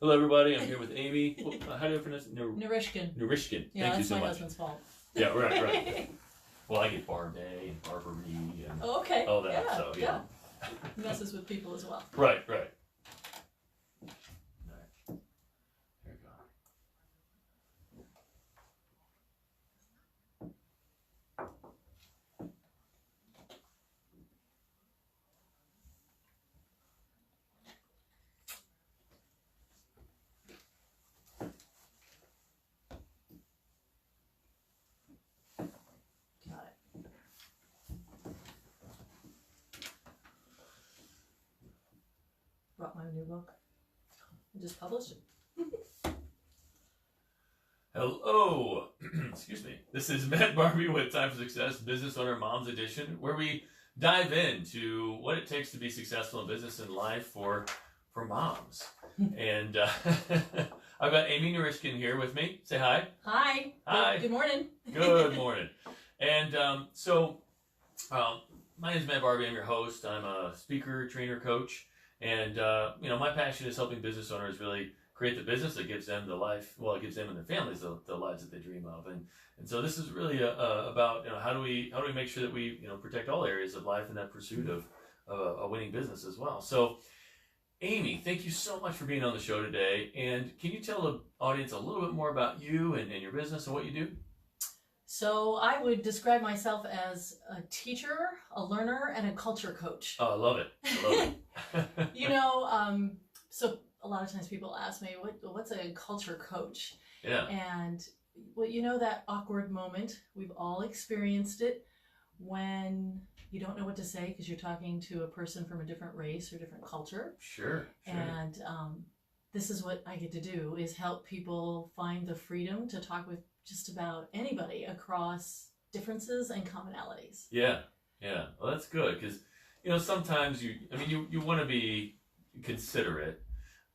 Hello, everybody. I'm here with Amy. How do I pronounce it? Narishkin. Narishkin. Yeah, Thank you that's so my much. husband's fault. Yeah, right. Well, I get Barbe and Barbary and Oh, okay. all that. Yeah, So yeah. Messes with people as well. Right. All right. There you go. Got it. Brought my new book. I just published it. Hello. Excuse me. This is Matt Barbie with Time for Success Business Owner Moms Edition, where we dive into what it takes to be successful in business and life for moms. And I've got Amy Narishkin here with me. Say hi. Hi. Hi. Good morning. Good morning. And my name is Matt Barbie. I'm your host. I'm a speaker, trainer, coach. And, my passion is helping business owners really create the business that gives them the life, well, it gives them and their families the lives that they dream of. And so this is really about, how do we make sure that we, protect all areas of life in that pursuit of a winning business as well. So, Amy, thank you so much for being on the show today. And can you tell the audience a little bit more about you and your business and what you do? So I would describe myself as a teacher, a learner, and a culture coach. Oh, I love it. So a lot of times people ask me, what's a culture coach? Yeah. And that awkward moment, we've all experienced it when you don't know what to say because you're talking to a person from a different race or different culture. Sure. And this is what I get to do, is help people find the freedom to talk with just about anybody across differences and commonalities. Yeah. Well, that's good because, sometimes you want to be considerate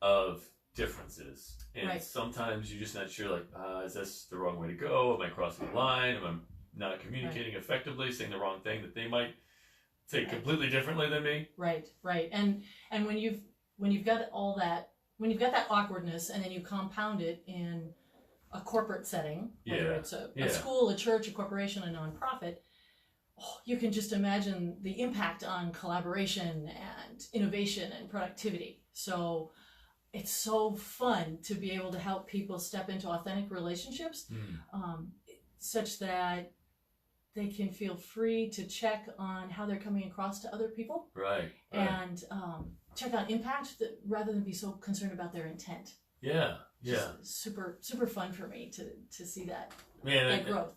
of differences. And right. Sometimes you're just not sure, like, is this the wrong way to go? Am I crossing the line? Am I not communicating effectively, saying the wrong thing that they might take completely differently than me? Right. And when you've got all that, when you've got that awkwardness and then you compound it in a corporate setting, whether it's a school, a church, a corporation, a nonprofit, you can just imagine the impact on collaboration and innovation and productivity. So it's so fun to be able to help people step into authentic relationships, such that they can feel free to check on how they're coming across to other people. Right. And check on impact rather than be so concerned about their intent. Yeah. Just super fun for me to see that growth.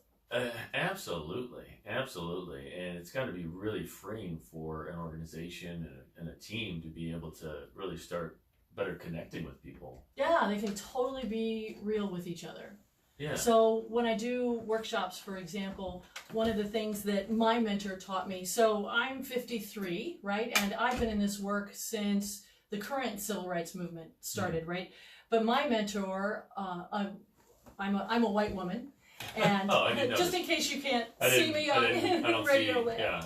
Absolutely, and it's got to be really freeing for an organization and a team to be able to really start better connecting with people. Yeah, they can totally be real with each other. Yeah. So when I do workshops, for example, one of the things that my mentor taught me, so I'm 53, right? And I've been in this work since the current civil rights movement started, right? But my mentor, I'm a white woman, and just in case you can't see me on radio land.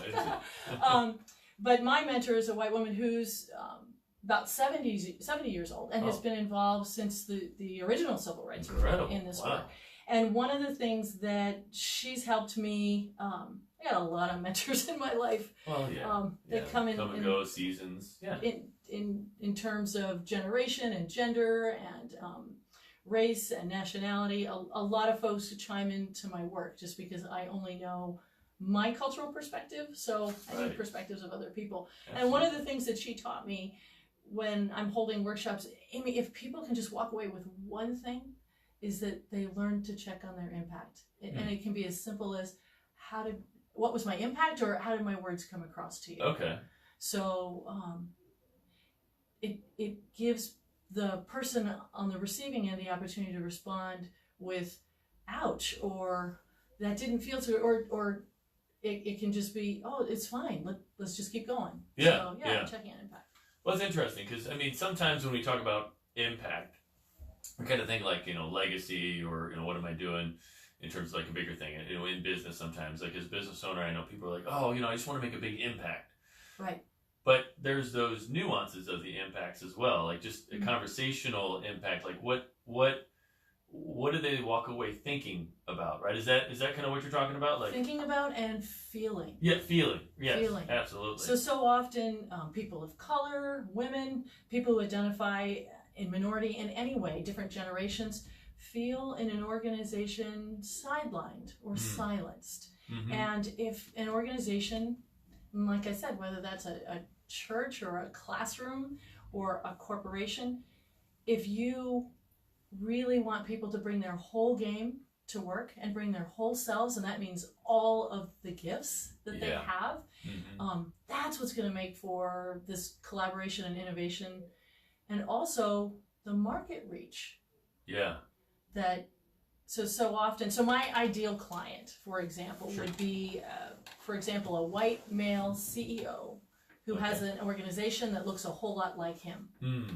But my mentor is a white woman who's about 70 years old and has been involved since the original civil rights movement in this work. And one of the things that she's helped me, I got a lot of mentors in my life. Well, they come in and go seasons. Yeah. In terms of generation and gender and race and nationality, a lot of folks who chime into my work just because I only know my cultural perspective, so I need perspectives of other people. Absolutely. And one of the things that she taught me when I'm holding workshops, Amy, if people can just walk away with one thing, is that they learn to check on their impact. And it can be as simple as what was my impact, or how did my words come across to you? Okay. So it gives the person on the receiving end the opportunity to respond with ouch, or that didn't feel to, or it can just be, oh, it's fine, let's just keep going. Checking on impact. Well, it's interesting because sometimes when we talk about impact, we kind of think like legacy, or what am I doing in terms of like a bigger thing. In business sometimes, like as a business owner, I know people are like, oh, I just want to make a big impact. Right. but there's those nuances of the impacts as well, like just a conversational impact. Like what do they walk away thinking about, right? Is that kind of what you're talking about? Like thinking about and feeling. Yeah, feeling. Yes, feeling. Absolutely. So often, people of color, women, people who identify in minority in any way, different generations, feel in an organization sidelined or silenced. Mm-hmm. And if an organization, like I said, whether that's a church or a classroom or a corporation, if you really want people to bring their whole game to work and bring their whole selves, and that means all of the gifts that they have, that's what's going to make for this collaboration and innovation, and also the market reach. Yeah. That so often, so my ideal client, for example, would be, for example, a white male CEO who has an organization that looks a whole lot like him,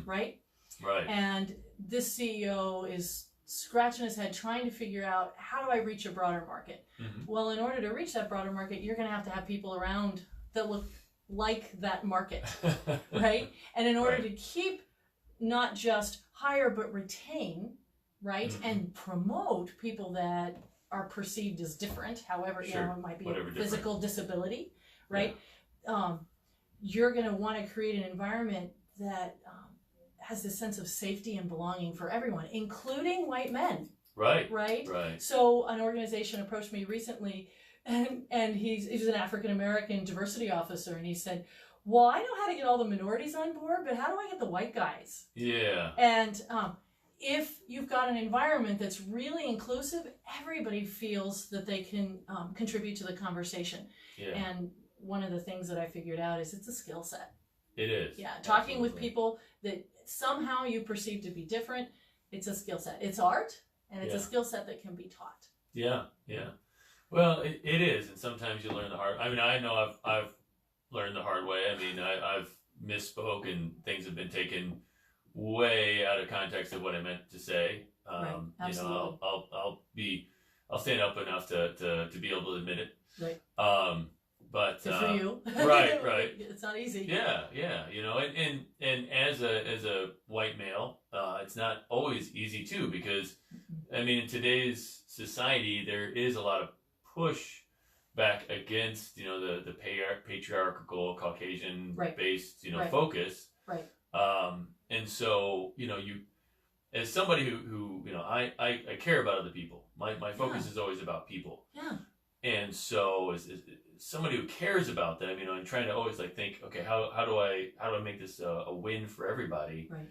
right? Right. And this CEO is scratching his head trying to figure out, how do I reach a broader market? Well, in order to reach that broader market, you're going to have people around that look like that market, right? And in order to keep, not just hire, but retain, right? And promote people that are perceived as different, however, you know, it might be a physical disability, right? You're going to want to create an environment that has this sense of safety and belonging for everyone, including white men. Right. Right. Right. So an organization approached me recently, and he's an African American diversity officer, and he said, "Well, I know how to get all the minorities on board, but how do I get the white guys?" Yeah. And if you've got an environment that's really inclusive, everybody feels that they can contribute to the conversation. Yeah. And one of the things that I figured out is it's a skill set. It is. Yeah. Talking with people that somehow you perceive to be different, it's a skill set. It's art, and it's a skill set that can be taught. Yeah. Yeah. Well, it is, and sometimes you learn the hard. I mean, I know I've learned the hard way. I mean, I've misspoke, and things have been taken way out of context of what I meant to say. Right. Absolutely. You know, I'll stand up enough to be able to admit it. Right. But good for you. Right. It's not easy. Yeah. You know, and as a white male, it's not always easy too, because I mean, in today's society, there is a lot of push back against, you know, the patriarchal Caucasian based, you know, focus. Right. And so, you know, you, as somebody who you know, I care about other people. My focus is always about people. Yeah. And so as somebody who cares about them, you know, and trying to always like think, okay, how do I make this a win for everybody? Right.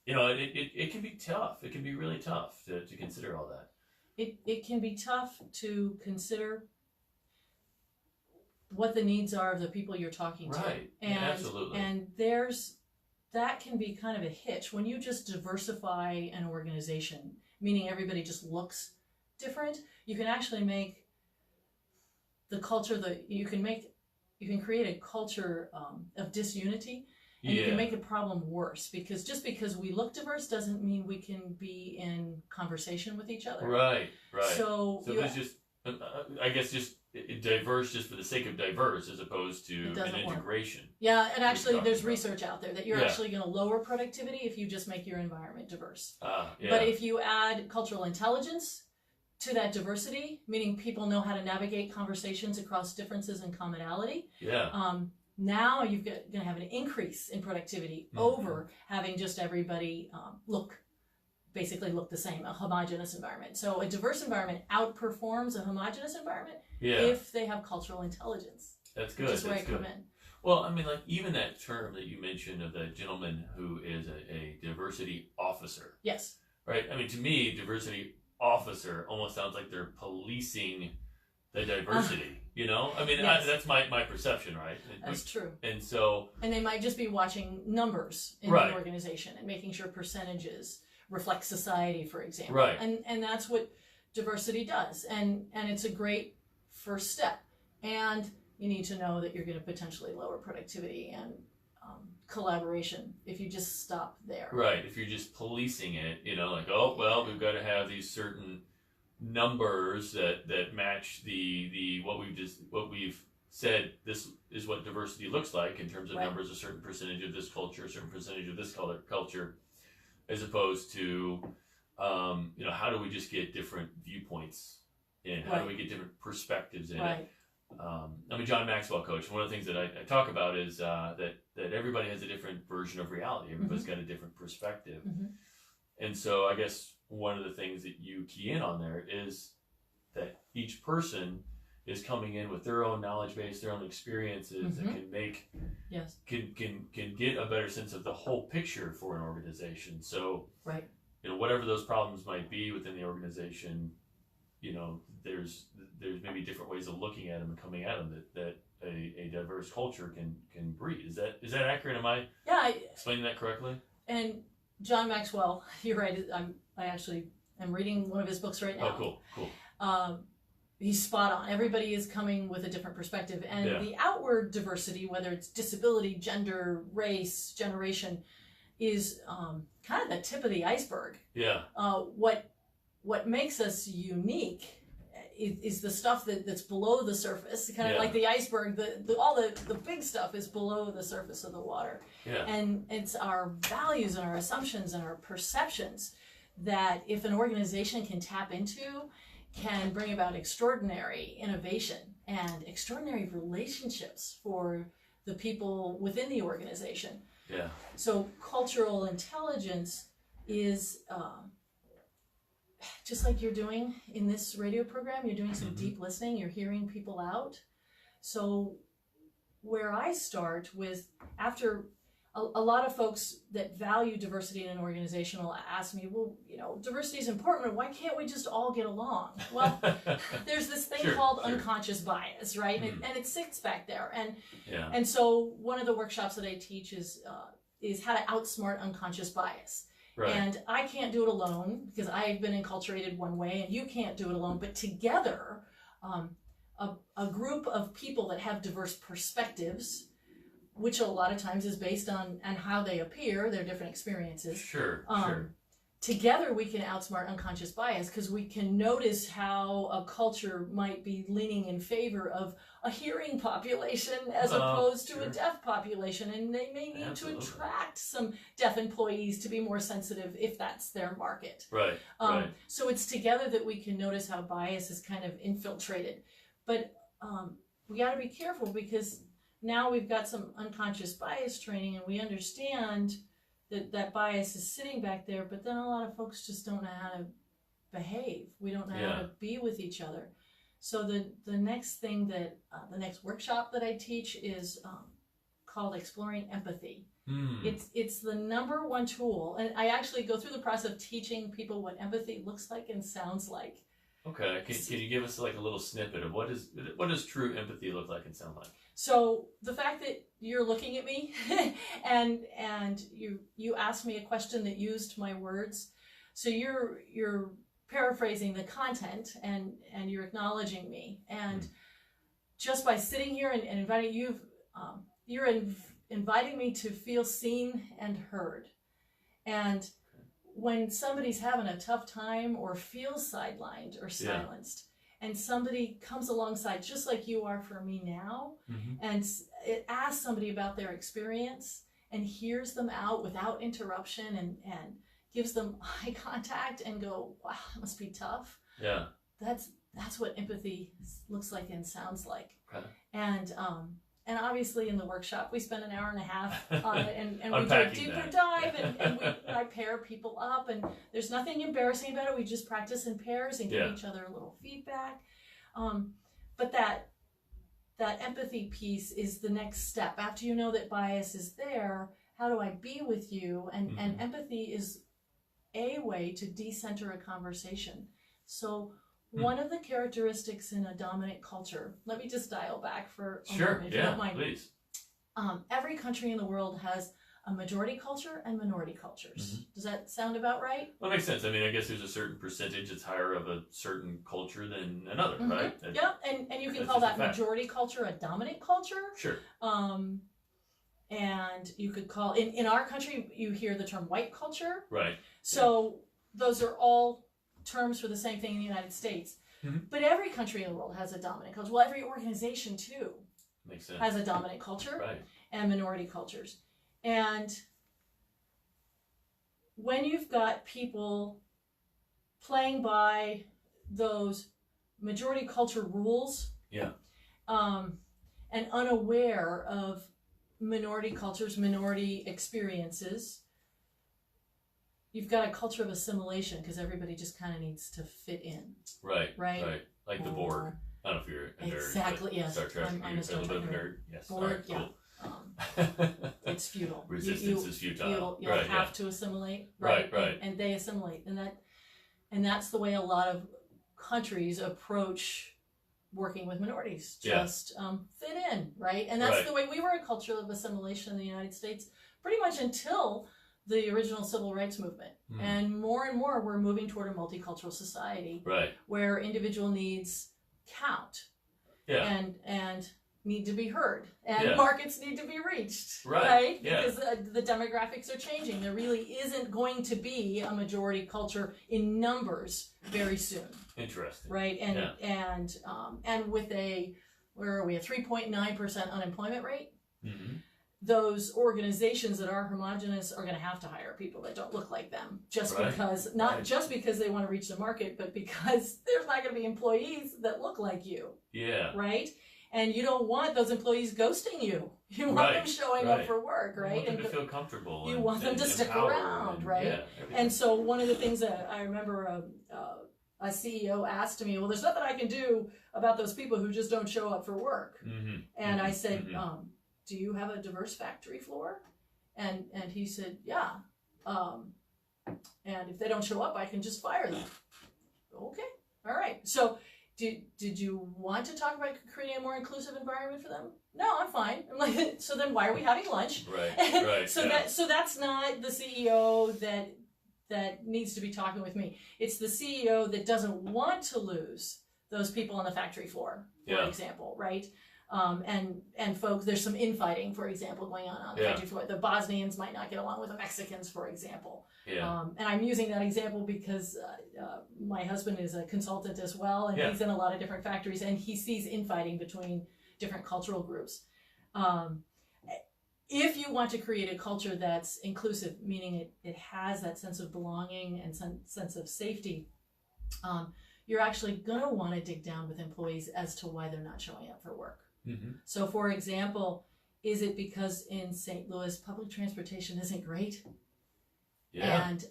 You know, it can be tough. It can be really tough to consider all that. It can be tough to consider what the needs are of the people you're talking to. Right. And, absolutely. And that can be kind of a hitch when you just diversify an organization, meaning everybody just looks different. You can actually make the culture you can create a culture of disunity, and you can make the problem worse, because just because we look diverse doesn't mean we can be in conversation with each other. Right. So it's just, I guess, just diverse just for the sake of diverse, as opposed to an integration. Work. Yeah, and actually there's research out there that you're actually going to lower productivity if you just make your environment diverse. But if you add cultural intelligence to that diversity, meaning people know how to navigate conversations across differences and commonality, now you're going to have an increase in productivity over having just everybody look the same, a homogeneous environment. So a diverse environment outperforms a homogeneous environment if they have cultural intelligence. That's good. Which is where I come in. Well, I mean, like, even that term that you mentioned of the gentleman who is a diversity officer. Yes. Right? I mean, to me, diversity officer almost sounds like they're policing the diversity, you know? I mean, that's my perception, right? That's true. And so... And they might just be watching numbers in the organization and making sure percentages reflect society, for example. Right. And that's what diversity does. And it's a great first step. And you need to know that you're going to potentially lower productivity and collaboration if you just stop there. Right. If you're just policing it, you know, like, oh, well, we've got to have these certain numbers that match the what we've said this is what diversity looks like in terms of Right. numbers, a certain percentage of this culture, a certain percentage of this culture, as opposed to, how do we just get different viewpoints in? How do we get different perspectives in it? I'm a John Maxwell coach. One of the things that I talk about is that everybody has a different version of reality. Everybody's got a different perspective. And so I guess one of the things that you key in on there is that each person is coming in with their own knowledge base, their own experiences, and can make can get a better sense of the whole picture for an organization. So whatever those problems might be within the organization, there's maybe different ways of looking at them and coming at them that a diverse culture can breed. Is that accurate? Am I explaining that correctly? And John Maxwell, you're right. I actually am reading one of his books right now. Oh, cool. He's spot on. Everybody is coming with a different perspective, and the outward diversity, whether it's disability, gender, race, generation, is kind of the tip of the iceberg. Yeah. What makes us unique is the stuff that's below the surface, kind of like the iceberg. All the big stuff is below the surface of the water, and it's our values and our assumptions and our perceptions that if an organization can tap into, can bring about extraordinary innovation and extraordinary relationships for the people within the organization. Yeah. So cultural intelligence is just like you're doing in this radio program. You're doing some deep listening. You're hearing people out. So where I start with, after a lot of folks that value diversity in an organization will ask me, well, diversity is important, but why can't we just all get along? Well, there's this thing called unconscious bias, right? And it sits back there. And so one of the workshops that I teach is how to outsmart unconscious bias. Right. And I can't do it alone because I've been enculturated one way, and you can't do it alone. But together, a group of people that have diverse perspectives, which a lot of times is based on how they appear, their different experiences. Sure. Together we can outsmart unconscious bias because we can notice how a culture might be leaning in favor of a hearing population as opposed to a deaf population, and they may need to attract some deaf employees to be more sensitive if that's their market. Right. So it's together that we can notice how bias is kind of infiltrated. But we got to be careful because now we've got some unconscious bias training, and we understand that bias is sitting back there, but then a lot of folks just don't know how to behave. We don't know how to be with each other. So the next thing that, the next workshop that I teach is called Exploring Empathy. It's the number one tool, and I actually go through the process of teaching people what empathy looks like and sounds like. Okay, can you give us like a little snippet of what does true empathy look like and sound like? So the fact that you're looking at me and you asked me a question that used my words, so you're paraphrasing the content and you're acknowledging me, and just by sitting here and inviting you, you're inviting me to feel seen and heard. And when somebody's having a tough time or feels sidelined or silenced, and somebody comes alongside just like you are for me now, and it asks somebody about their experience and hears them out without interruption and gives them eye contact and go, wow, that must be tough. Yeah. That's what empathy looks like and sounds like. Okay. And obviously in the workshop, we spend an hour and a half on it, and we do a deeper dive, and I pair people up, and there's nothing embarrassing about it. We just practice in pairs and give each other a little feedback. But that empathy piece is the next step. After you know that bias is there, how do I be with you? And empathy is a way to decenter a conversation. So one of the characteristics in a dominant culture, let me just dial back for a moment, if you don't mind. Please. Every country in the world has a majority culture and minority cultures. Does that sound about right? Well, that makes sense. I mean, I guess there's a certain percentage that's higher of a certain culture than another, right? Yeah, and you can call that majority culture a dominant culture. Sure. And you could call, in our country, you hear the term white culture. Right. So those are all terms for the same thing in the United States. But every country in the world has a dominant culture. Well, every organization too. Makes sense. has a dominant culture, Right. and minority cultures. And when you've got people playing by those majority culture rules, Yeah. And unaware of minority cultures, minority experiences, you've got a culture of assimilation because everybody just kind of needs to fit in. Right. Right. Right. Like the Borg. I don't know if you're a nerd. Exactly. But Yes. Star Trek. I'm a You're Star a little bit Trek of a nerd. nerd. Yes. Borg, All right, yeah. cool. It's futile. Resistance is futile. You'll Right, have yeah. to assimilate, Right, right? right. And they assimilate, and that's the way a lot of countries approach working with minorities. Just fit in, right? And that's Right. the way we were a culture of assimilation in the United States, pretty much until the original civil rights movement. And more we're moving toward a multicultural society, Right. where individual needs count, Yeah. and need to be heard, and Yeah. markets need to be reached, Right, yeah. Because the demographics are changing. There really isn't going to be a majority culture in numbers very soon, Interesting. right? And Yeah. and with where are we, a 3.9% unemployment rate? Mm-hmm. Those organizations that are homogenous are going to have to hire people that don't look like them, just Right. because, not just because they want to reach the market, but because there's not going to be employees that look like you, Yeah. right? And you don't want those employees ghosting you. You want them Right, showing right. up for work, You right? want them And to feel comfortable. you and- want them and to stick empowered around, and- right? Yeah, everything. And so one of the things that I remember a CEO asked me, well, there's nothing I can do about those people who just don't show up for work. Mm-hmm. And I Mhm. said, Mhm. do you have a diverse factory floor? And he said, yeah. And if they don't show up, I can just fire them. Okay, all right. So did you want to talk about creating a more inclusive environment for them? No, I'm fine. I'm like, so then why are we having lunch? Right. And Right. so yeah. that's not the CEO that needs to be talking with me. It's the CEO that doesn't want to lose those people on the factory floor, for Yeah. example, right? And folks, there's some infighting, for example, going on the Yeah. factory floor. The Bosnians might not get along with the Mexicans, for example. Yeah. And I'm using that example because my husband is a consultant as well, and Yeah. he's in a lot of different factories, and he sees infighting between different cultural groups. If you want to create a culture that's inclusive, meaning it has that sense of belonging and sense of safety, you're actually going to want to dig down with employees as to why they're not showing up for work. Mm-hmm. So, for example, is it because in St. Louis public transportation isn't great? Yeah. And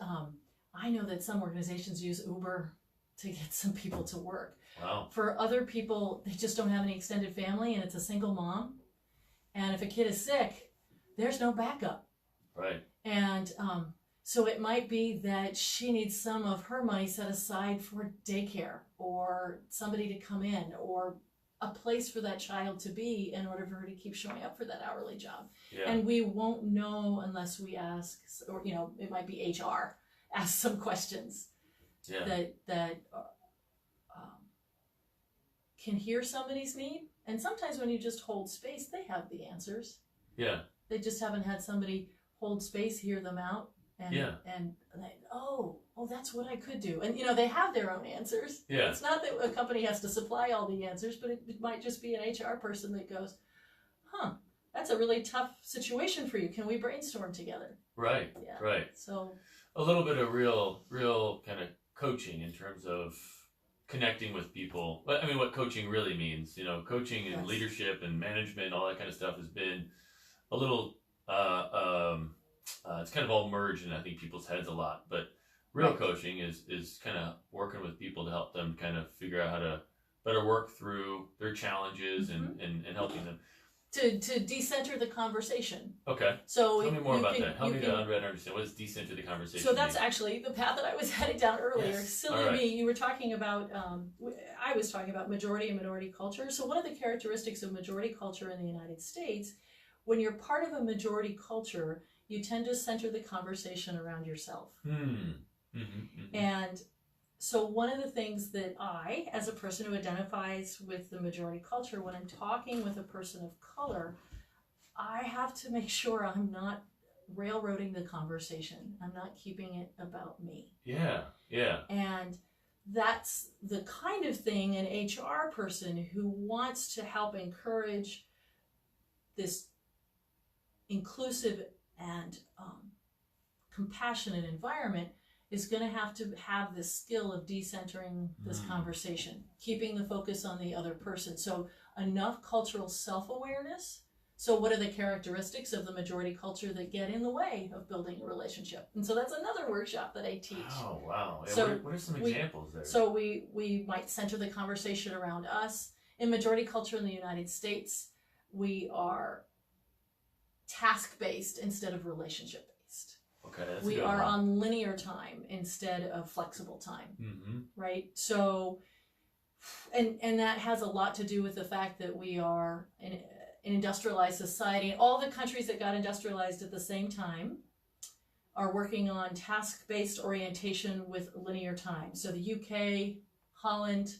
I know that some organizations use Uber to get some people to work. Wow. For other people, they just don't have any extended family and it's a single mom. And if a kid is sick, there's no backup. Right. And so it might be that she needs some of her money set aside for daycare or somebody to come in or a place for that child to be in order for her to keep showing up for that hourly job. Yeah. And we won't know unless we ask, or it might be HR, ask some questions Yeah. that can hear somebody's need. And sometimes when you just hold space, they have the answers. Yeah. They just haven't had somebody hold space, hear them out, and Yeah. and they, oh, that's what I could do. And they have their own answers. Yeah. It's not that a company has to supply all the answers, but it might just be an HR person that goes, that's a really tough situation for you. Can we brainstorm together? Right. Yeah. Right. So A little bit of real kind of coaching in terms of connecting with people. But I mean, what coaching really means, coaching and Yes. leadership and management, all that kind of stuff has been a little, it's kind of all merged in, I think, people's heads a lot. But real Right. coaching is kind of working with people to help them kind of figure out how to better work through their challenges and helping them. to decenter the conversation. Okay. So Tell me more about that. Help you me can- to understand. What does decenter the conversation So that's mean? actually the path that I was headed down earlier. Yes. Silly All right. me, you were talking about, I was talking about majority and minority culture. So one of the characteristics of majority culture in the United States, when you're part of a majority culture, you tend to center the conversation around yourself. And so one of the things that I, as a person who identifies with the majority culture, when I'm talking with a person of color, I have to make sure I'm not railroading the conversation. I'm not keeping it about me. Yeah. And that's the kind of thing an HR person who wants to help encourage this inclusive and compassionate environment is going to have this skill of decentering this conversation, keeping the focus on the other person. So enough cultural self-awareness. So what are the characteristics of the majority culture that get in the way of building a relationship? And so that's another workshop that I teach. Oh, wow. Yeah, So what are some examples there? So we might center the conversation around us. In majority culture in the United States, we are task-based instead of relationship-based. Okay, that's We a good are one. on linear time instead of flexible time, Mm-hmm. right? So, and that has a lot to do with the fact that we are an industrialized society. All the countries that got industrialized at the same time are working on task-based orientation with linear time. So the UK, Holland,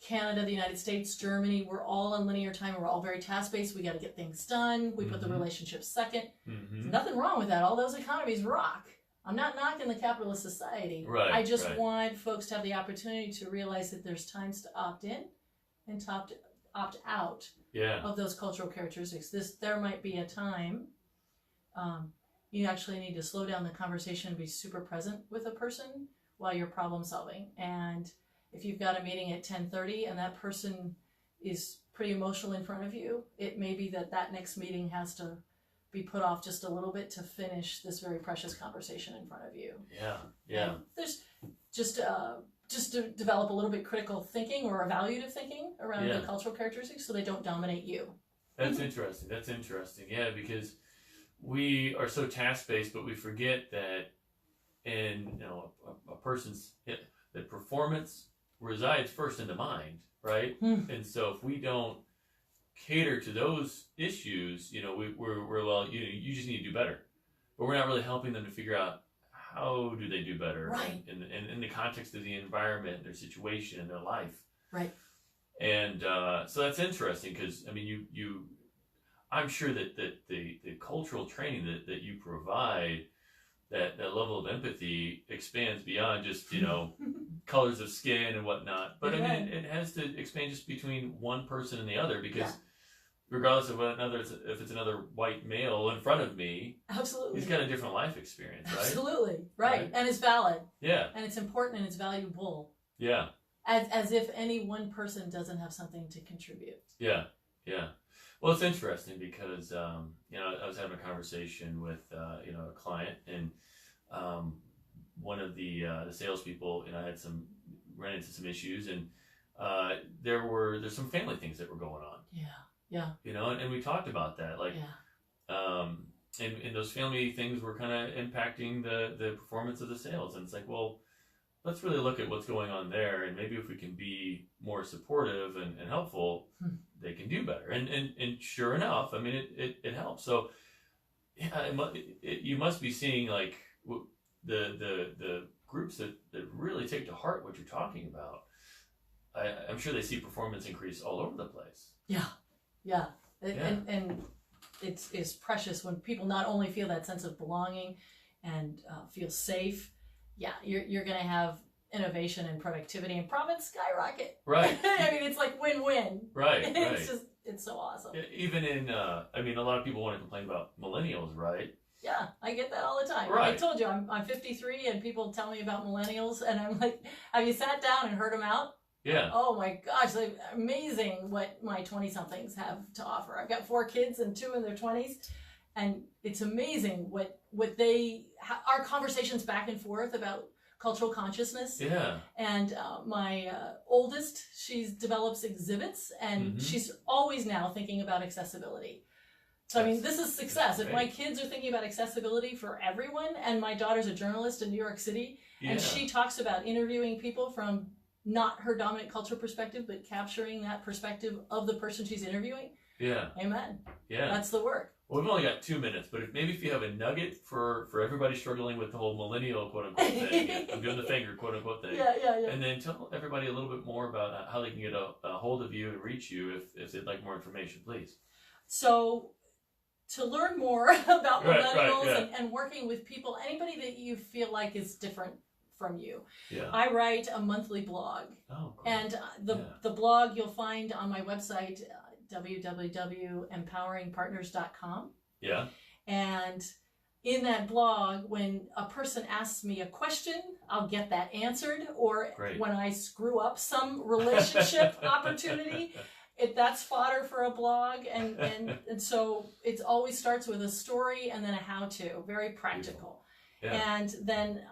Canada, the United States, Germany, we're all on linear time. We're all very task-based. We got to get things done. We put the relationship second. There's nothing wrong with that. All those economies rock. I'm not knocking the capitalist society. Right, I just right. want folks to have the opportunity to realize that there's times to opt in and to opt out Yeah. of those cultural characteristics. There might be a time you actually need to slow down the conversation and be super present with a person while you're problem solving. And if you've got a meeting at 10:30 and that person is pretty emotional in front of you, it may be that next meeting has to be put off just a little bit to finish this very precious conversation in front of you. Yeah. Yeah. And there's just to develop a little bit critical thinking or evaluative thinking around the cultural characteristics so they don't dominate you. That's interesting. That's interesting. Yeah, because we are so task-based, but we forget that in a person's the performance resides first in the mind, right? And so if we don't cater to those issues, we're well, you just need to do better, but we're not really helping them to figure out how do they do better, right? In the context of the environment, their situation, and their life, right? And so that's interesting because I mean, I'm sure that the cultural training that you provide, that level of empathy expands beyond just colors of skin and whatnot. But I mean, it has to expand just between one person and the other because regardless of if it's another white male in front of me, absolutely, he's got a different life experience, right? Absolutely, right? And it's valid. Yeah, and it's important and it's valuable. Yeah, as if any one person doesn't have something to contribute. Yeah, yeah. Well, it's interesting because I was having a conversation with a client, and one of the salespeople had ran into some issues, and there's some family things that were going on. Yeah. And we talked about that, and those family things were kind of impacting the performance of the sales, and it's like, well, let's really look at what's going on there, and maybe if we can be more supportive and helpful, they can do better. And sure enough, I mean, it helps. So, yeah, you must be seeing like the groups that really take to heart what you're talking about. I'm sure they see performance increase all over the place. Yeah. And it's precious when people not only feel that sense of belonging and feel safe. Yeah, you're going to have innovation and productivity and profits skyrocket. Right. I mean, it's like win-win. Right. It's so awesome. Even in, a lot of people want to complain about millennials, right? Yeah, I get that all the time. Right. I told you, I'm 53 and people tell me about millennials and I'm like, have you sat down and heard them out? Yeah. Oh my gosh, like, amazing what my 20-somethings have to offer. I've got 4 kids and 2 in their 20s. And it's amazing what our conversations back and forth about cultural consciousness. Yeah. And my oldest, she develops exhibits, and she's always now thinking about accessibility. So, I mean, this is success. If my kids are thinking about accessibility for everyone, and my daughter's a journalist in New York City, and she talks about interviewing people from not her dominant cultural perspective, but capturing that perspective of the person she's interviewing. Yeah. Amen. Yeah. That's the work. Well, we've only got 2 minutes, but if you have a nugget for everybody struggling with the whole millennial quote unquote thing, I'm doing the finger quote unquote thing. Yeah. And then tell everybody a little bit more about how they can get a hold of you and reach you if they'd like more information, please. So, to learn more about millennials Right. and working with people, anybody that you feel like is different from you. Yeah. I write a monthly blog. Oh, cool. And the blog you'll find on my website www.empoweringpartners.com. Yeah. And in that blog, when a person asks me a question, I'll get that answered. Or Great. when I screw up some relationship opportunity, that's fodder for a blog. And so it always starts with a story and then a how-to, very practical. Yeah. And then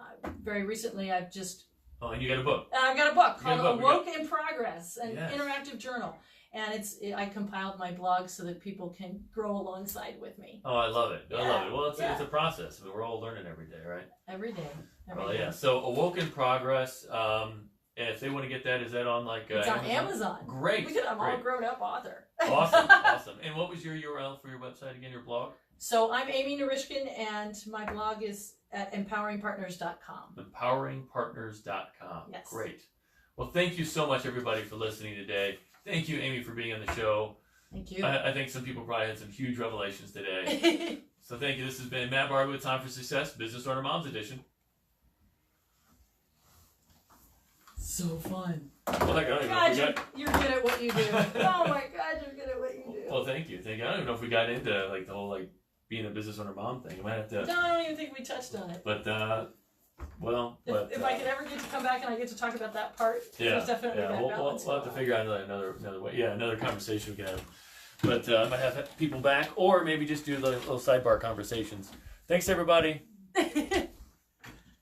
very recently I've just... Oh, and you got a book. I've got a book called Awoke in Progress, an Yes. interactive journal. And I compiled my blog so that people can grow alongside with me. Oh, I love it. I love it. Well, it's Yeah. a process. I mean, we're all learning every day, right? Every day. Well, yeah. So Awoke in Progress. And if they want to get that, is that on like It's on Amazon. Great. I'm all grown up author. Awesome. Awesome. And what was your URL for your website again, your blog? So I'm Amy Narishkin, and my blog is at empoweringpartners.com. Empoweringpartners.com. Yes. Great. Well, thank you so much, everybody, for listening today. Thank you, Amy, for being on the show. Thank you. I think some people probably had some huge revelations today. So thank you. This has been Matt Barber with Time for Success, Business Owner Moms Edition. So fun. Well, heck, I don't even know if we got... You're good at what you do. Oh my God, you're good at what you do. Well, thank you. Thank you. I don't even know if we got into like the whole like being a business owner mom thing. I might have to. No, I don't even think we touched on it. But If I could ever get to come back and I get to talk about that part, yeah, there's definitely that we'll balance. have to figure out another way. Yeah, another conversation we can have. But I might have people back, or maybe just do little sidebar conversations. Thanks, everybody.